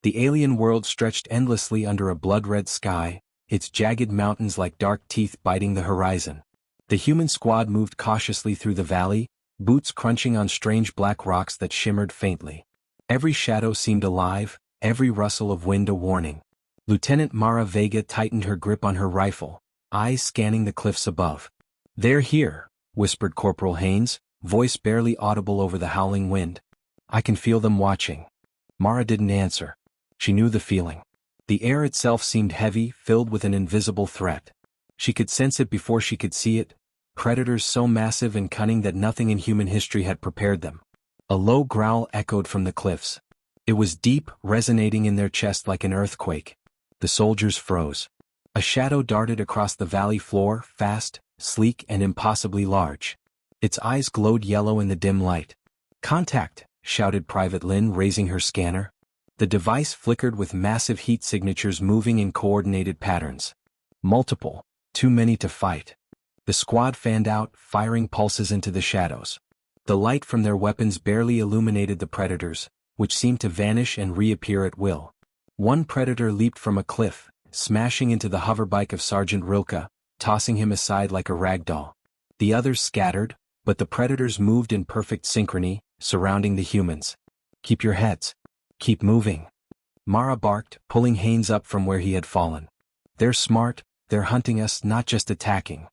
The alien world stretched endlessly under a blood-red sky, its jagged mountains like dark teeth biting the horizon. The human squad moved cautiously through the valley, boots crunching on strange black rocks that shimmered faintly. Every shadow seemed alive, every rustle of wind a warning. Lieutenant Mara Vega tightened her grip on her rifle, eyes scanning the cliffs above. "They're here," whispered Corporal Haynes, voice barely audible over the howling wind. "I can feel them watching." Mara didn't answer. She knew the feeling. The air itself seemed heavy, filled with an invisible threat. She could sense it before she could see it, predators so massive and cunning that nothing in human history had prepared them. A low growl echoed from the cliffs. It was deep, resonating in their chest like an earthquake. The soldiers froze. A shadow darted across the valley floor, fast, sleek and impossibly large. Its eyes glowed yellow in the dim light. "Contact!" shouted Private Lynn, raising her scanner. The device flickered with massive heat signatures moving in coordinated patterns. Multiple, too many to fight. The squad fanned out, firing pulses into the shadows. The light from their weapons barely illuminated the predators, which seemed to vanish and reappear at will. One predator leaped from a cliff, smashing into the hoverbike of Sergeant Rilke, tossing him aside like a rag doll. The others scattered, but the predators moved in perfect synchrony, surrounding the humans. "Keep your heads. Keep moving," Mara barked, pulling Haynes up from where he had fallen. "They're smart, they're hunting us, not just attacking."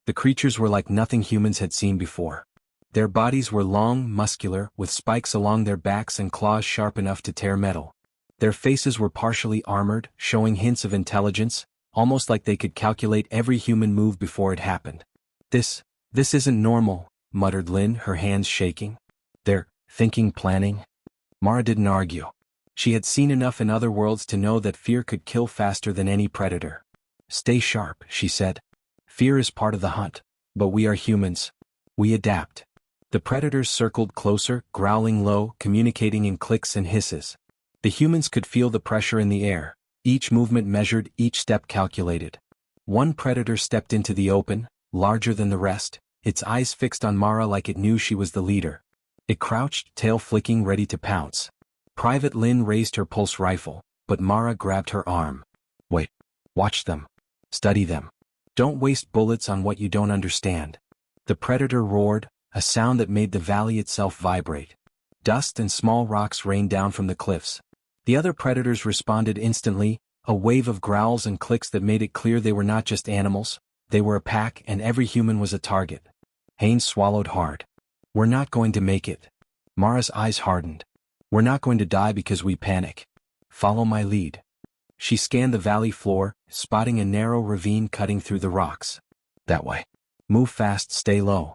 The creatures were like nothing humans had seen before. Their bodies were long, muscular, with spikes along their backs and claws sharp enough to tear metal. Their faces were partially armored, showing hints of intelligence, almost like they could calculate every human move before it happened. This isn't normal," muttered Lynn, her hands shaking. "They're thinking, planning." Mara didn't argue. She had seen enough in other worlds to know that fear could kill faster than any predator. "Stay sharp," she said. "Fear is part of the hunt, but we are humans. We adapt." The predators circled closer, growling low, communicating in clicks and hisses. The humans could feel the pressure in the air, each movement measured, each step calculated. One predator stepped into the open, larger than the rest, its eyes fixed on Mara like it knew she was the leader. It crouched, tail flicking, ready to pounce. Private Lynn raised her pulse rifle, but Mara grabbed her arm. "Wait. Watch them. Study them. Don't waste bullets on what you don't understand." The predator roared, a sound that made the valley itself vibrate. Dust and small rocks rained down from the cliffs. The other predators responded instantly, a wave of growls and clicks that made it clear they were not just animals, they were a pack and every human was a target. Haynes swallowed hard. "We're not going to make it." Mara's eyes hardened. "We're not going to die because we panic. Follow my lead." She scanned the valley floor, spotting a narrow ravine cutting through the rocks. "That way. Move fast, stay low."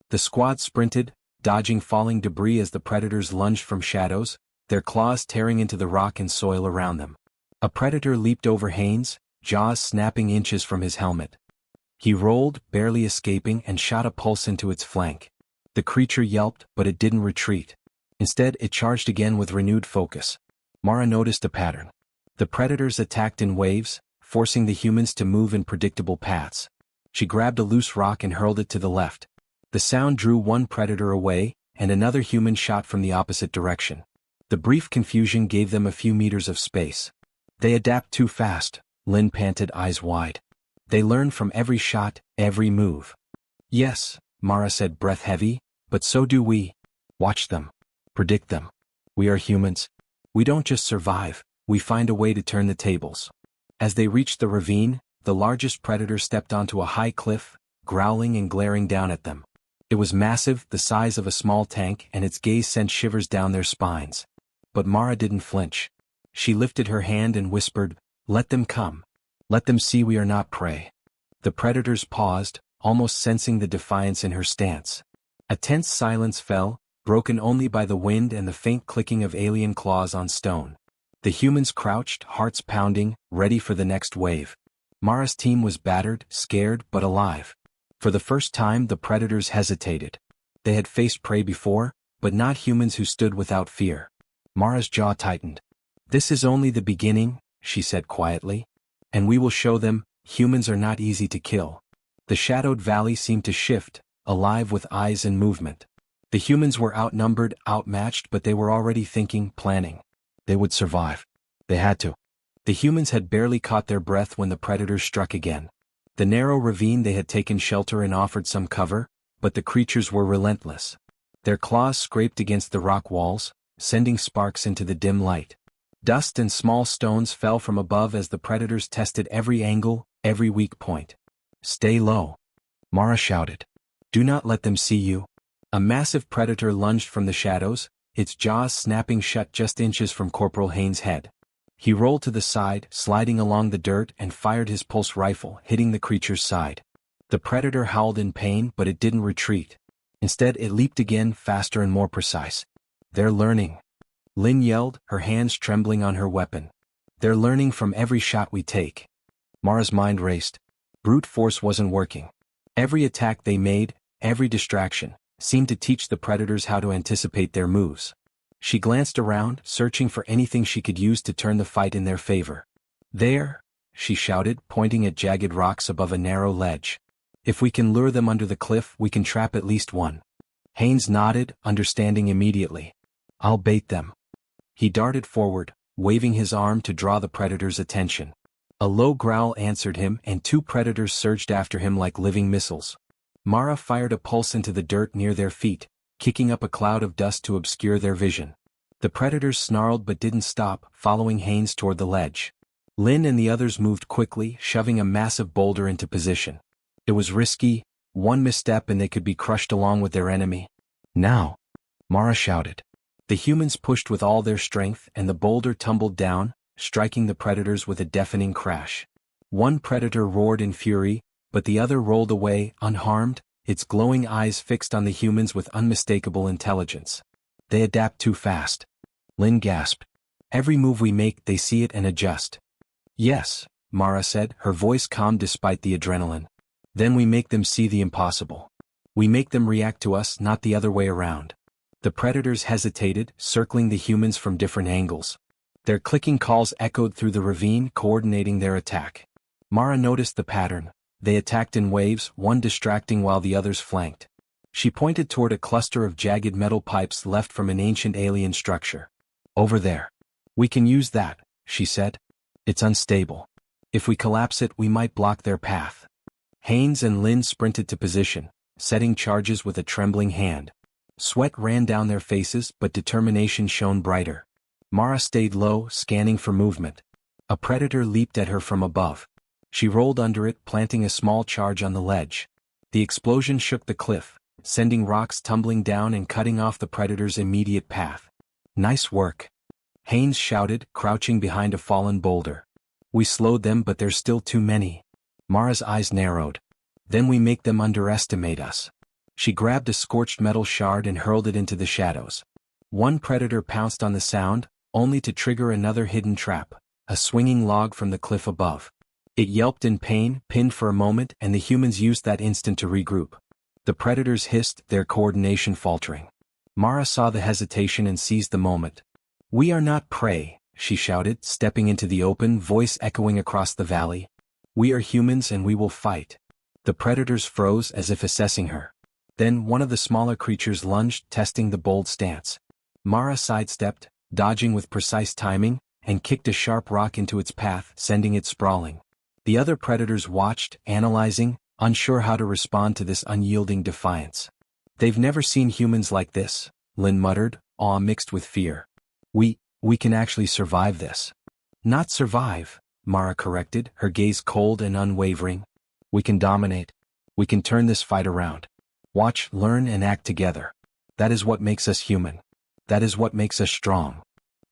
The squad sprinted, dodging falling debris as the predators lunged from shadows, their claws tearing into the rock and soil around them. A predator leaped over Haynes, jaws snapping inches from his helmet. He rolled, barely escaping, and shot a pulse into its flank. The creature yelped, but it didn't retreat. Instead, it charged again with renewed focus. Mara noticed a pattern. The predators attacked in waves, forcing the humans to move in predictable paths. She grabbed a loose rock and hurled it to the left. The sound drew one predator away, and another human shot from the opposite direction. The brief confusion gave them a few meters of space. "They adapt too fast," Lynn panted, eyes wide. "They learn from every shot, every move." "Yes," Mara said, breath heavy, "but so do we. Watch them. Predict them. We are humans. We don't just survive, we find a way to turn the tables." As they reached the ravine, the largest predator stepped onto a high cliff, growling and glaring down at them. It was massive, the size of a small tank, and its gaze sent shivers down their spines. But Mara didn't flinch. She lifted her hand and whispered, "Let them come. Let them see we are not prey." The predators paused, almost sensing the defiance in her stance. A tense silence fell, broken only by the wind and the faint clicking of alien claws on stone. The humans crouched, hearts pounding, ready for the next wave. Mara's team was battered, scared, but alive. For the first time, the predators hesitated. They had faced prey before, but not humans who stood without fear. Mara's jaw tightened. "This is only the beginning," she said quietly. "And we will show them, humans are not easy to kill." The shadowed valley seemed to shift, alive with eyes and movement. The humans were outnumbered, outmatched, but they were already thinking, planning. They would survive. They had to. The humans had barely caught their breath when the predators struck again. The narrow ravine they had taken shelter in offered some cover, but the creatures were relentless. Their claws scraped against the rock walls, sending sparks into the dim light. Dust and small stones fell from above as the predators tested every angle, every weak point. "Stay low," Mara shouted. "Do not let them see you." A massive predator lunged from the shadows, its jaws snapping shut just inches from Corporal Haynes' head. He rolled to the side, sliding along the dirt, and fired his pulse rifle, hitting the creature's side. The predator howled in pain, but it didn't retreat. Instead, it leaped again, faster and more precise. "They're learning," Lynn yelled, her hands trembling on her weapon. "They're learning from every shot we take." Mara's mind raced. Brute force wasn't working. Every attack they made, every distraction, seemed to teach the predators how to anticipate their moves. She glanced around, searching for anything she could use to turn the fight in their favor. "There," she shouted, pointing at jagged rocks above a narrow ledge. "If we can lure them under the cliff, we can trap at least one." Haynes nodded, understanding immediately. "I'll bait them." He darted forward, waving his arm to draw the predator's attention. A low growl answered him, and two predators surged after him like living missiles. Mara fired a pulse into the dirt near their feet, kicking up a cloud of dust to obscure their vision. The predators snarled but didn't stop, following Haynes toward the ledge. Lynn and the others moved quickly, shoving a massive boulder into position. It was risky, one misstep and they could be crushed along with their enemy. "Now!" Mara shouted. The humans pushed with all their strength, and the boulder tumbled down, striking the predators with a deafening crash. One predator roared in fury, but the other rolled away, unharmed, its glowing eyes fixed on the humans with unmistakable intelligence. "They adapt too fast," Lynn gasped. "Every move we make, they see it and adjust." "Yes," Mara said, her voice calm despite the adrenaline. "Then we make them see the impossible. We make them react to us, not the other way around." The predators hesitated, circling the humans from different angles. Their clicking calls echoed through the ravine, coordinating their attack. Mara noticed the pattern. They attacked in waves, one distracting while the others flanked. She pointed toward a cluster of jagged metal pipes left from an ancient alien structure. "Over there. We can use that," she said. "It's unstable. If we collapse it, we might block their path." Haynes and Lynn sprinted to position, setting charges with a trembling hand. Sweat ran down their faces, but determination shone brighter. Mara stayed low, scanning for movement. A predator leaped at her from above. She rolled under it, planting a small charge on the ledge. The explosion shook the cliff, sending rocks tumbling down and cutting off the predator's immediate path. "Nice work," Haynes shouted, crouching behind a fallen boulder. "We slowed them, but there's still too many." Mara's eyes narrowed. "Then we make them underestimate us." She grabbed a scorched metal shard and hurled it into the shadows. One predator pounced on the sound, only to trigger another hidden trap, a swinging log from the cliff above. It yelped in pain, pinned for a moment, and the humans used that instant to regroup. The predators hissed, their coordination faltering. Mara saw the hesitation and seized the moment. "We are not prey," she shouted, stepping into the open, voice echoing across the valley. "We are humans and we will fight." The predators froze as if assessing her. Then one of the smaller creatures lunged, testing the bold stance. Mara sidestepped, dodging with precise timing, and kicked a sharp rock into its path, sending it sprawling. The other predators watched, analyzing, unsure how to respond to this unyielding defiance. "They've never seen humans like this," Lynn muttered, awe mixed with fear. We can actually survive this." "Not survive," Mara corrected, her gaze cold and unwavering. "We can dominate. We can turn this fight around. Watch, learn, and act together. That is what makes us human. That is what makes us strong."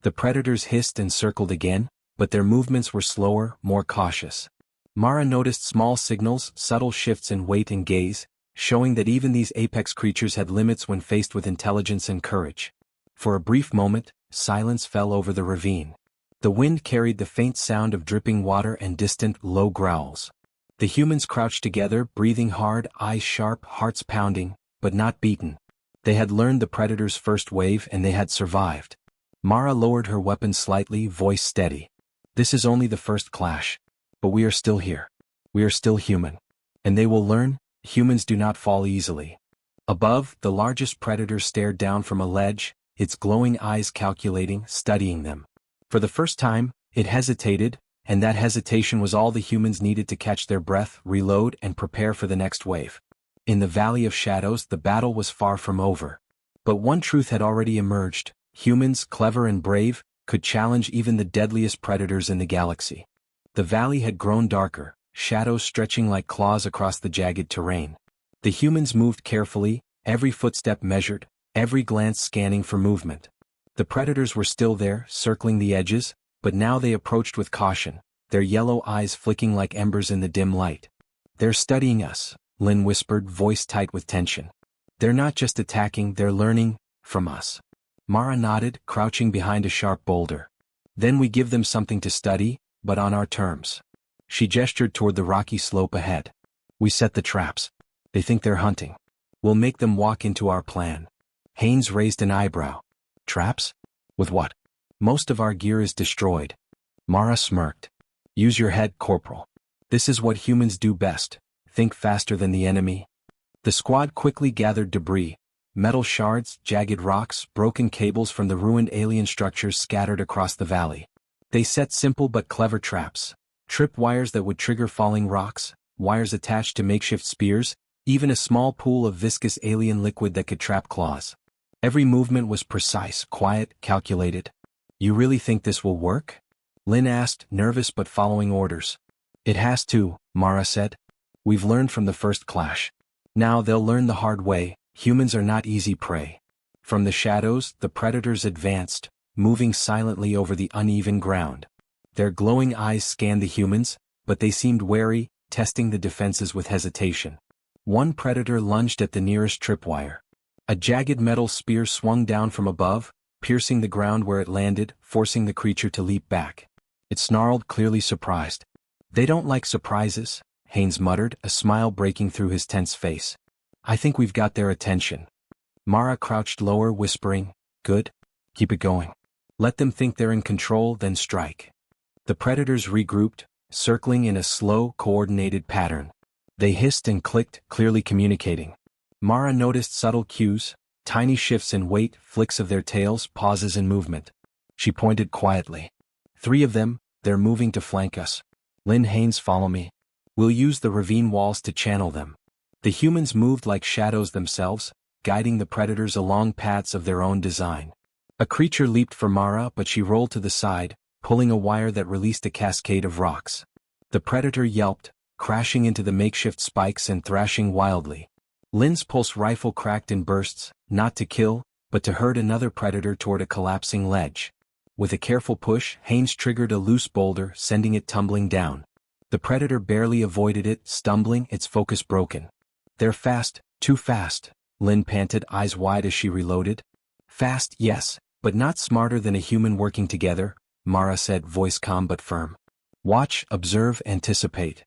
The predators hissed and circled again, but their movements were slower, more cautious. Mara noticed small signals, subtle shifts in weight and gaze, showing that even these apex creatures had limits when faced with intelligence and courage. For a brief moment, silence fell over the ravine. The wind carried the faint sound of dripping water and distant, low growls. The humans crouched together, breathing hard, eyes sharp, hearts pounding, but not beaten. They had learned the predator's first wave and they had survived. Mara lowered her weapon slightly, voice steady. "This is only the first clash. But we are still here. We are still human. And they will learn, humans do not fall easily." Above, the largest predator stared down from a ledge, its glowing eyes calculating, studying them. For the first time, It hesitated, and that hesitation was all the humans needed to catch their breath, reload, and prepare for the next wave. In the Valley of Shadows, the battle was far from over. But one truth had already emerged: humans, clever and brave, could challenge even the deadliest predators in the galaxy. The valley had grown darker, shadows stretching like claws across the jagged terrain. The humans moved carefully, every footstep measured, every glance scanning for movement. The predators were still there, circling the edges, but now they approached with caution, their yellow eyes flicking like embers in the dim light. "They're studying us," Lynn whispered, voice tight with tension. "They're not just attacking, they're learning from us." Mara nodded, crouching behind a sharp boulder. "Then we give them something to study, but on our terms." She gestured toward the rocky slope ahead. "We set the traps. They think they're hunting. We'll make them walk into our plan." Haynes raised an eyebrow. "Traps? With what? Most of our gear is destroyed." Mara smirked. "Use your head, Corporal. This is what humans do best. Think faster than the enemy." The squad quickly gathered debris: metal shards, jagged rocks, broken cables from the ruined alien structures scattered across the valley. They set simple but clever traps: trip wires that would trigger falling rocks, wires attached to makeshift spears, even a small pool of viscous alien liquid that could trap claws. Every movement was precise, quiet, calculated. "You really think this will work?" Lynn asked, nervous but following orders. "It has to," Mara said. "We've learned from the first clash. Now they'll learn the hard way: humans are not easy prey." From the shadows, the predators advanced, moving silently over the uneven ground. Their glowing eyes scanned the humans, but they seemed wary, testing the defenses with hesitation. One predator lunged at the nearest tripwire. A jagged metal spear swung down from above, piercing the ground where it landed, forcing the creature to leap back. It snarled, clearly surprised. "They don't like surprises," Haynes muttered, a smile breaking through his tense face. "I think we've got their attention." Mara crouched lower, whispering, "Good. Keep it going. Let them think they're in control, then strike." The predators regrouped, circling in a slow, coordinated pattern. They hissed and clicked, clearly communicating. Mara noticed subtle cues: tiny shifts in weight, flicks of their tails, pauses in movement. She pointed quietly. "3 of them, they're moving to flank us. Lynn, Haynes, follow me. We'll use the ravine walls to channel them." The humans moved like shadows themselves, guiding the predators along paths of their own design. A creature leaped for Mara, but she rolled to the side, pulling a wire that released a cascade of rocks. The predator yelped, crashing into the makeshift spikes and thrashing wildly. Lynn's pulse rifle cracked in bursts, not to kill, but to herd another predator toward a collapsing ledge. With a careful push, Haynes triggered a loose boulder, sending it tumbling down. The predator barely avoided it, stumbling, its focus broken. "They're fast, too fast," Lynn panted, eyes wide as she reloaded. "Fast, yes, but not smarter than a human working together," Mara said, voice calm but firm. "Watch, observe, anticipate."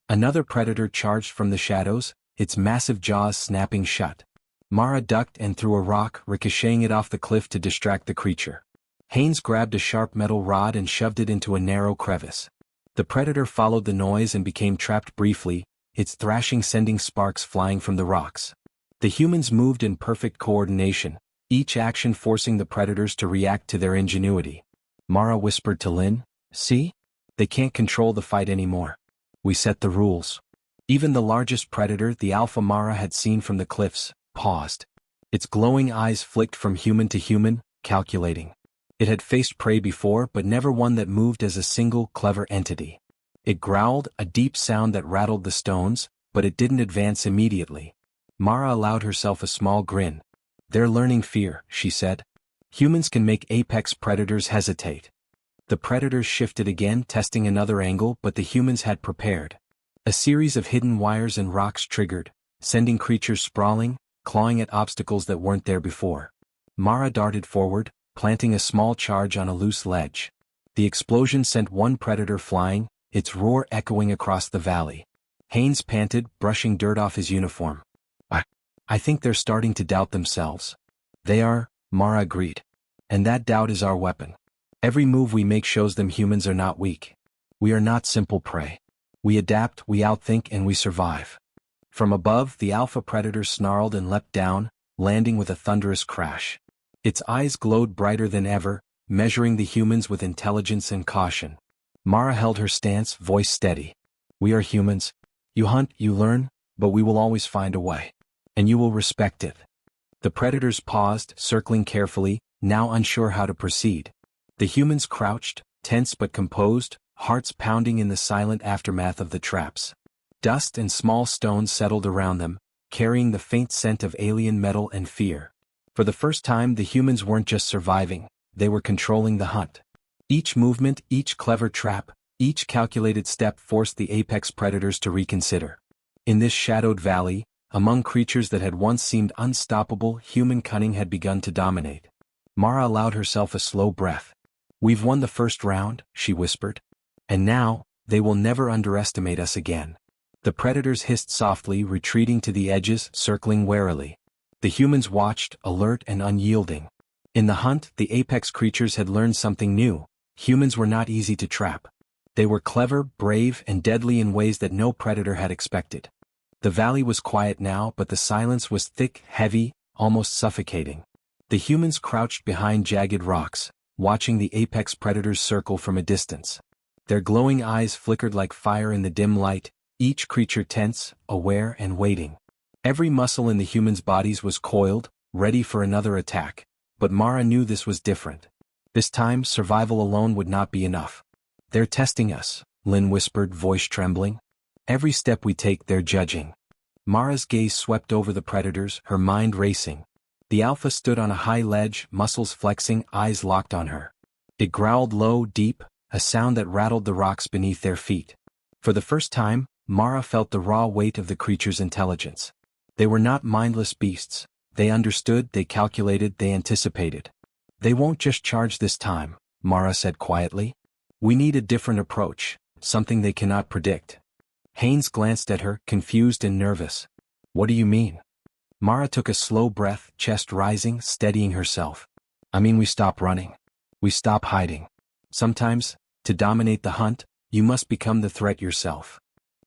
Another predator charged from the shadows, its massive jaws snapping shut. Mara ducked and threw a rock, ricocheting it off the cliff to distract the creature. Haynes grabbed a sharp metal rod and shoved it into a narrow crevice. The predator followed the noise and became trapped briefly, its thrashing sending sparks flying from the rocks. The humans moved in perfect coordination, each action forcing the predators to react to their ingenuity. Mara whispered to Lynn, "See? They can't control the fight anymore. We set the rules." Even the largest predator, the alpha Mara had seen from the cliffs, paused. Its glowing eyes flicked from human to human, calculating. It had faced prey before, but never one that moved as a single, clever entity. It growled, a deep sound that rattled the stones, but it didn't advance immediately. Mara allowed herself a small grin. "They're learning fear," she said. "Humans can make apex predators hesitate." The predators shifted again, testing another angle, but the humans had prepared. A series of hidden wires and rocks triggered, sending creatures sprawling, clawing at obstacles that weren't there before. Mara darted forward, planting a small charge on a loose ledge. The explosion sent one predator flying, its roar echoing across the valley. Haynes panted, brushing dirt off his uniform. I think they're starting to doubt themselves." "They are," Mara agreed. "And that doubt is our weapon. Every move we make shows them humans are not weak. We are not simple prey. We adapt, we outthink, and we survive." From above, the alpha predator snarled and leapt down, landing with a thunderous crash. Its eyes glowed brighter than ever, measuring the humans with intelligence and caution. Mara held her stance, voice steady. We are humans. You hunt, you learn, but we will always find a way. And you will respect it. The predators paused, circling carefully, now unsure how to proceed. The humans crouched, tense but composed, hearts pounding in the silent aftermath of the traps. Dust and small stones settled around them, carrying the faint scent of alien metal and fear. For the first time, the humans weren't just surviving, they were controlling the hunt. Each movement, each clever trap, each calculated step forced the apex predators to reconsider. In this shadowed valley, among creatures that had once seemed unstoppable, human cunning had begun to dominate. Mara allowed herself a slow breath. We've won the first round, she whispered. And now, they will never underestimate us again. The predators hissed softly, retreating to the edges, circling warily. The humans watched, alert and unyielding. In the hunt, the apex creatures had learned something new. Humans were not easy to trap. They were clever, brave, and deadly in ways that no predator had expected. The valley was quiet now, but the silence was thick, heavy, almost suffocating. The humans crouched behind jagged rocks, watching the apex predators circle from a distance. Their glowing eyes flickered like fire in the dim light, each creature tense, aware, and waiting. Every muscle in the humans' bodies was coiled, ready for another attack. But Mara knew this was different. This time, survival alone would not be enough. They're testing us, Lynn whispered, voice trembling. Every step we take, they're judging. Mara's gaze swept over the predators, her mind racing. The alpha stood on a high ledge, muscles flexing, eyes locked on her. It growled low, deep, a sound that rattled the rocks beneath their feet. For the first time, Mara felt the raw weight of the creature's intelligence. They were not mindless beasts. They understood, they calculated, they anticipated. They won't just charge this time, Mara said quietly. We need a different approach, something they cannot predict. Haynes glanced at her, confused and nervous. What do you mean? Mara took a slow breath, chest rising, steadying herself. I mean, we stop running. We stop hiding. Sometimes, to dominate the hunt, you must become the threat yourself.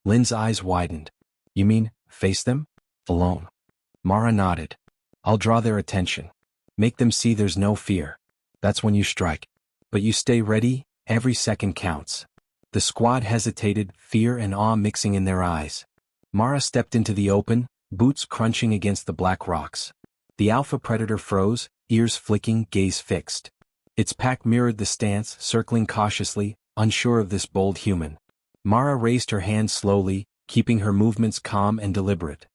Lynn's eyes widened. You mean, face them? Alone. Mara nodded. I'll draw their attention. Make them see there's no fear. That's when you strike. But you stay ready, every second counts. The squad hesitated, fear and awe mixing in their eyes. Mara stepped into the open, boots crunching against the black rocks. The alpha predator froze, ears flicking, gaze fixed. Its pack mirrored the stance, circling cautiously, unsure of this bold human. Mara raised her hand slowly, keeping her movements calm and deliberate.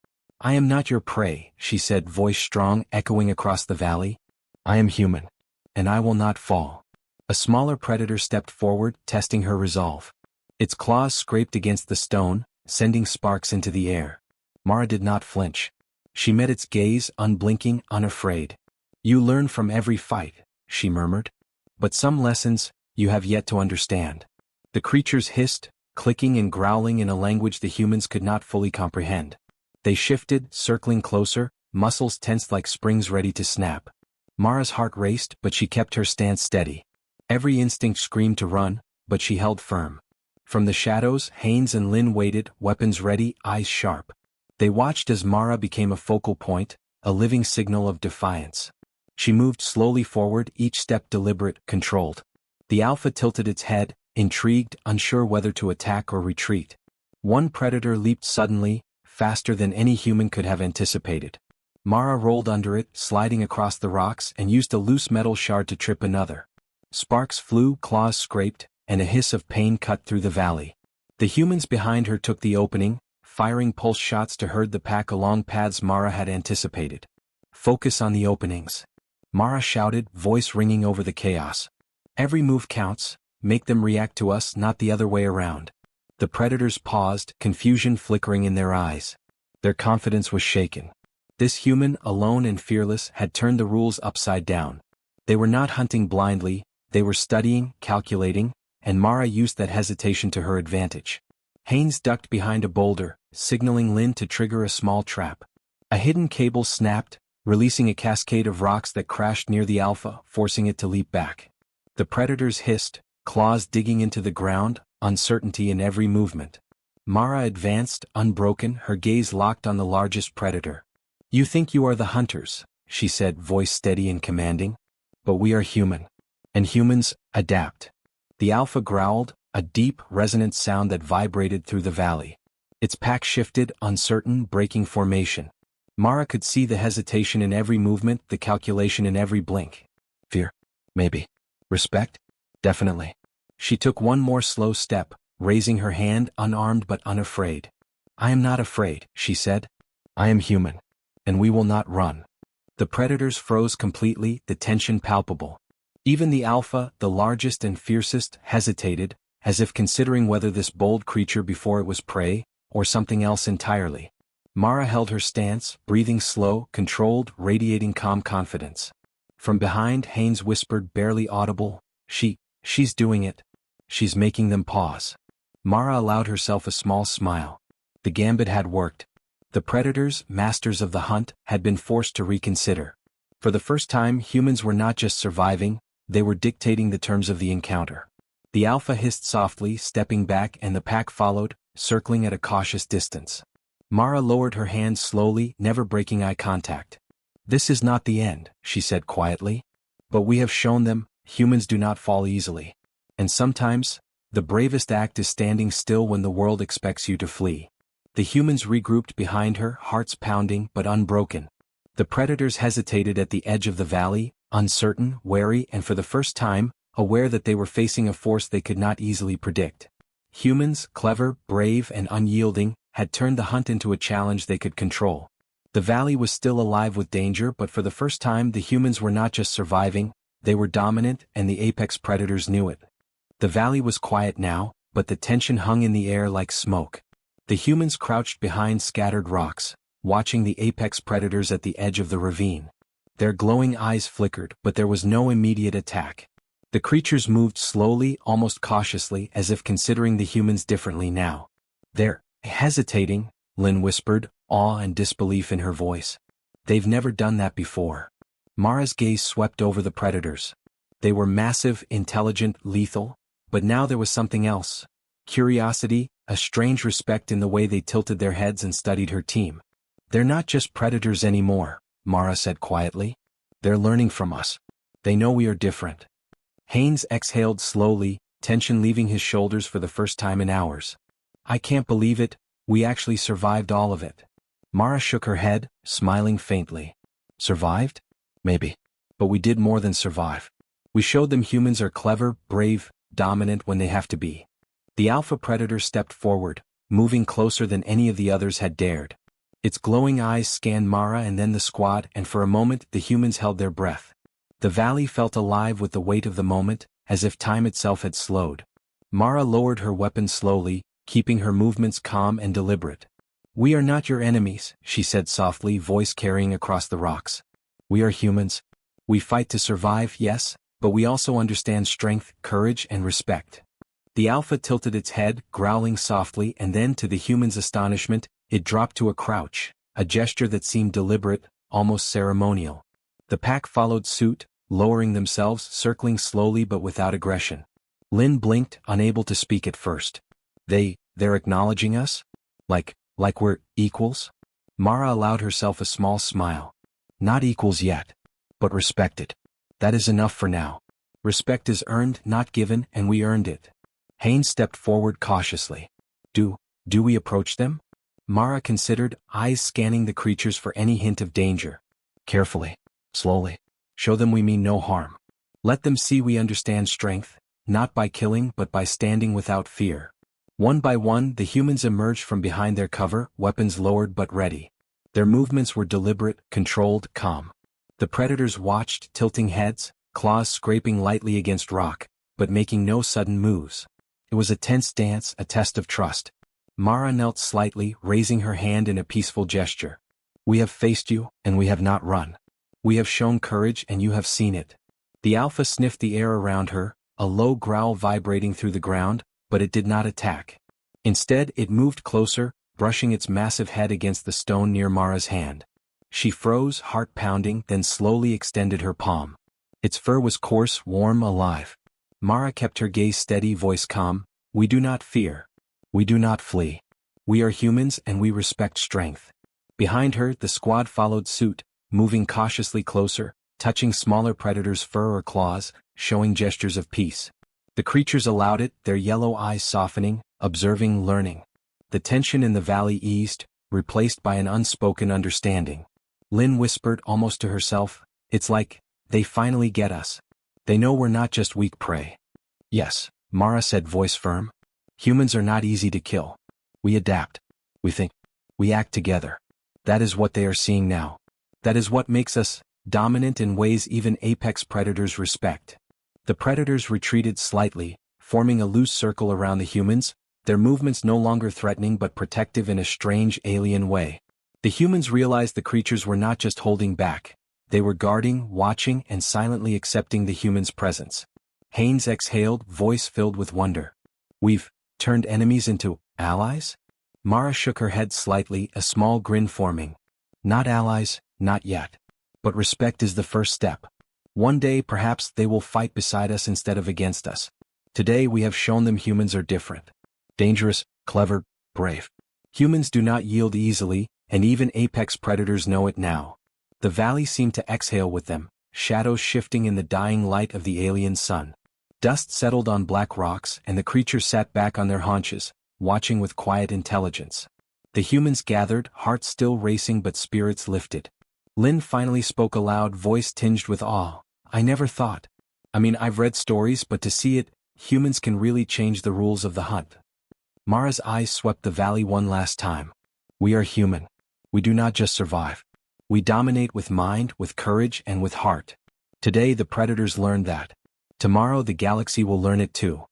I am not your prey, she said, voice strong, echoing across the valley. I am human. And I will not fall. A smaller predator stepped forward, testing her resolve. Its claws scraped against the stone, sending sparks into the air. Mara did not flinch. She met its gaze, unblinking, unafraid. You learn from every fight, she murmured. But some lessons, you have yet to understand. The creatures hissed, clicking and growling in a language the humans could not fully comprehend. They shifted, circling closer, muscles tensed like springs ready to snap. Mara's heart raced, but she kept her stance steady. Every instinct screamed to run, but she held firm. From the shadows, Haynes and Lynn waited, weapons ready, eyes sharp. They watched as Mara became a focal point, a living signal of defiance. She moved slowly forward, each step deliberate, controlled. The alpha tilted its head, intrigued, unsure whether to attack or retreat. One predator leaped suddenly, faster than any human could have anticipated. Mara rolled under it, sliding across the rocks, and used a loose metal shard to trip another. Sparks flew, claws scraped, and a hiss of pain cut through the valley. The humans behind her took the opening, firing pulse shots to herd the pack along paths Mara had anticipated. Focus on the openings. Mara shouted, voice ringing over the chaos. Every move counts, make them react to us, not the other way around. The predators paused, confusion flickering in their eyes. Their confidence was shaken. This human, alone and fearless, had turned the rules upside down. They were not hunting blindly, they were studying, calculating, and Mara used that hesitation to her advantage. Haynes ducked behind a boulder, signaling Lynn to trigger a small trap. A hidden cable snapped, releasing a cascade of rocks that crashed near the alpha, forcing it to leap back. The predators hissed, claws digging into the ground, uncertainty in every movement. Mara advanced, unbroken, her gaze locked on the largest predator. You think you are the hunters, she said, voice steady and commanding. But we are human. And humans adapt. The Alpha growled, a deep, resonant sound that vibrated through the valley. Its pack shifted, uncertain, breaking formation. Mara could see the hesitation in every movement, the calculation in every blink. Fear? Maybe. Respect? Definitely. She took one more slow step, raising her hand, unarmed but unafraid. I am not afraid, she said. I am human. And we will not run. The predators froze completely, the tension palpable. Even the Alpha, the largest and fiercest, hesitated, as if considering whether this bold creature before it was prey, or something else entirely. Mara held her stance, breathing slow, controlled, radiating calm confidence. From behind, Haynes whispered, barely audible, She's doing it. She's making them pause. Mara allowed herself a small smile. The gambit had worked. The predators, masters of the hunt, had been forced to reconsider. For the first time, humans were not just surviving, they were dictating the terms of the encounter. The Alpha hissed softly, stepping back, and the pack followed, circling at a cautious distance. Mara lowered her hand slowly, never breaking eye contact. This is not the end, she said quietly. But we have shown them, humans do not fall easily. And sometimes, the bravest act is standing still when the world expects you to flee. The humans regrouped behind her, hearts pounding but unbroken. The predators hesitated at the edge of the valley, uncertain, wary, and for the first time, aware that they were facing a force they could not easily predict. Humans, clever, brave, and unyielding, had turned the hunt into a challenge they could control. The valley was still alive with danger, but for the first time the humans were not just surviving, they were dominant, and the apex predators knew it. The valley was quiet now, but the tension hung in the air like smoke. The humans crouched behind scattered rocks, watching the apex predators at the edge of the ravine. Their glowing eyes flickered, but there was no immediate attack. The creatures moved slowly, almost cautiously, as if considering the humans differently now. They're hesitating, Lynn whispered, awe and disbelief in her voice. They've never done that before. Mara's gaze swept over the predators. They were massive, intelligent, lethal, but now there was something else. Curiosity, a strange respect in the way they tilted their heads and studied her team. They're not just predators anymore, Mara said quietly. They're learning from us. They know we are different. Haynes exhaled slowly, tension leaving his shoulders for the first time in hours. I can't believe it, we actually survived all of it. Mara shook her head, smiling faintly. Survived? Maybe. But we did more than survive. We showed them humans are clever, brave, dominant when they have to be. The alpha predator stepped forward, moving closer than any of the others had dared. Its glowing eyes scanned Mara and then the squad, and for a moment the humans held their breath. The valley felt alive with the weight of the moment, as if time itself had slowed. Mara lowered her weapon slowly, keeping her movements calm and deliberate. We are not your enemies, she said softly, voice carrying across the rocks. We are humans. We fight to survive, yes, but we also understand strength, courage, and respect. The alpha tilted its head, growling softly, and then, to the human's astonishment, it dropped to a crouch, a gesture that seemed deliberate, almost ceremonial. The pack followed suit, lowering themselves, circling slowly but without aggression. Lynn blinked, unable to speak at first. They're acknowledging us? Like we're equals? Mara allowed herself a small smile. Not equals yet. But respected. That is enough for now. Respect is earned, not given, and we earned it. Haynes stepped forward cautiously. Do we approach them? Mara considered, eyes scanning the creatures for any hint of danger. Carefully. Slowly. Show them we mean no harm. Let them see we understand strength, not by killing but by standing without fear. One by one the humans emerged from behind their cover, weapons lowered but ready. Their movements were deliberate, controlled, calm. The predators watched, tilting heads, claws scraping lightly against rock, but making no sudden moves. It was a tense dance, a test of trust. Mara knelt slightly, raising her hand in a peaceful gesture. We have faced you, and we have not run. We have shown courage, and you have seen it. The alpha sniffed the air around her, a low growl vibrating through the ground, but it did not attack. Instead, it moved closer, brushing its massive head against the stone near Mara's hand. She froze, heart pounding, then slowly extended her palm. Its fur was coarse, warm, alive. Mara kept her gaze steady, voice calm. We do not fear. We do not flee. We are humans and we respect strength. Behind her, the squad followed suit, moving cautiously closer, touching smaller predators' fur or claws, showing gestures of peace. The creatures allowed it, their yellow eyes softening, observing, learning. The tension in the valley eased, replaced by an unspoken understanding. Lynn whispered almost to herself, "It's like, they finally get us. They know we're not just weak prey." "Yes," Mara said, voice firm. "Humans are not easy to kill. We adapt. We think. We act together. That is what they are seeing now. That is what makes us dominant in ways even apex predators respect." The predators retreated slightly, forming a loose circle around the humans, their movements no longer threatening but protective in a strange alien way. The humans realized the creatures were not just holding back. They were guarding, watching, and silently accepting the humans' presence. Haynes exhaled, voice filled with wonder. "We've turned enemies into allies?" Mara shook her head slightly, a small grin forming. "Not allies, not yet. But respect is the first step. One day perhaps they will fight beside us instead of against us. Today we have shown them humans are different. Dangerous, clever, brave. Humans do not yield easily, and even apex predators know it now." The valley seemed to exhale with them, shadows shifting in the dying light of the alien sun. Dust settled on black rocks and the creatures sat back on their haunches, watching with quiet intelligence. The humans gathered, hearts still racing but spirits lifted. Lynn finally spoke aloud, voice tinged with awe. "I never thought. I've read stories, but to see it, humans can really change the rules of the hunt." Mara's eyes swept the valley one last time. "We are human. We do not just survive. We dominate with mind, with courage, and with heart. Today the predators learned that. Tomorrow the galaxy will learn it too."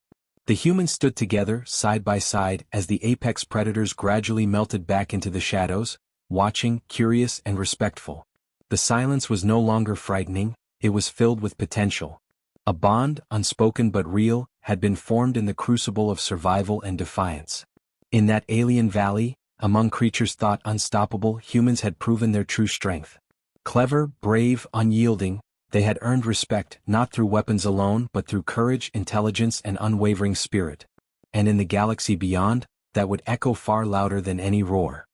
The humans stood together, side by side, as the apex predators gradually melted back into the shadows, watching, curious and respectful. The silence was no longer frightening, it was filled with potential. A bond, unspoken but real, had been formed in the crucible of survival and defiance. In that alien valley, among creatures thought unstoppable, humans had proven their true strength. Clever, brave, unyielding, they had earned respect not through weapons alone but through courage, intelligence, and unwavering spirit. And in the galaxy beyond, that would echo far louder than any roar.